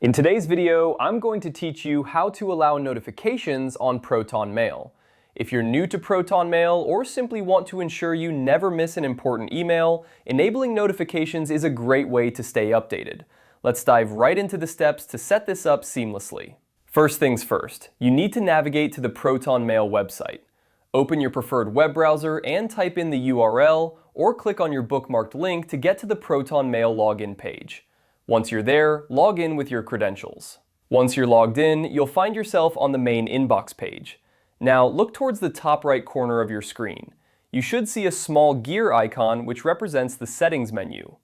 In today's video, I'm going to teach you how to allow notifications on Proton Mail. If you're new to Proton Mail or simply want to ensure you never miss an important email, enabling notifications is a great way to stay updated. Let's dive right into the steps to set this up seamlessly. First things first, you need to navigate to the Proton Mail website. Open your preferred web browser and type in the URL or click on your bookmarked link to get to the Proton Mail login page. Once you're there, log in with your credentials. Once you're logged in, you'll find yourself on the main inbox page. Now look towards the top right corner of your screen. You should see a small gear icon which represents the settings menu.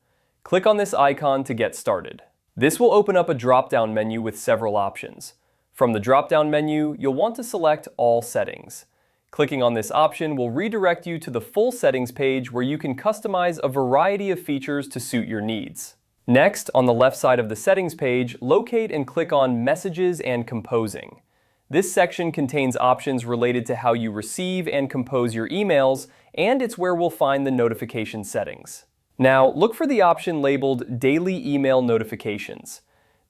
Click on this icon to get started. This will open up a drop-down menu with several options. From the drop-down menu, you'll want to select All Settings. Clicking on this option will redirect you to the full settings page where you can customize a variety of features to suit your needs. Next, on the left side of the settings page, locate and click on Messages and Composing. This section contains options related to how you receive and compose your emails, and it's where we'll find the notification settings. Now, look for the option labeled Daily Email Notifications.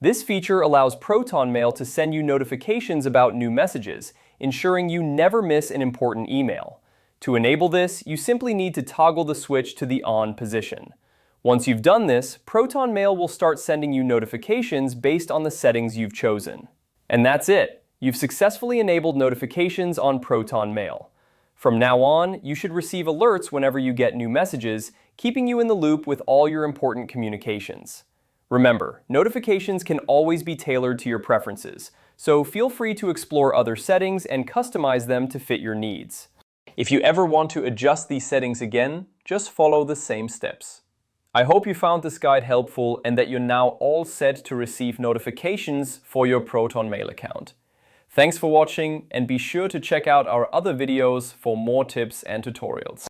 This feature allows Proton Mail to send you notifications about new messages, ensuring you never miss an important email. To enable this, you simply need to toggle the switch to the On position. Once you've done this, Proton Mail will start sending you notifications based on the settings you've chosen. And that's it! You've successfully enabled notifications on Proton Mail. From now on, you should receive alerts whenever you get new messages, keeping you in the loop with all your important communications. Remember, notifications can always be tailored to your preferences, so feel free to explore other settings and customize them to fit your needs. If you ever want to adjust these settings again, just follow the same steps. I hope you found this guide helpful and that you're now all set to receive notifications for your Proton Mail account. Thanks for watching and be sure to check out our other videos for more tips and tutorials.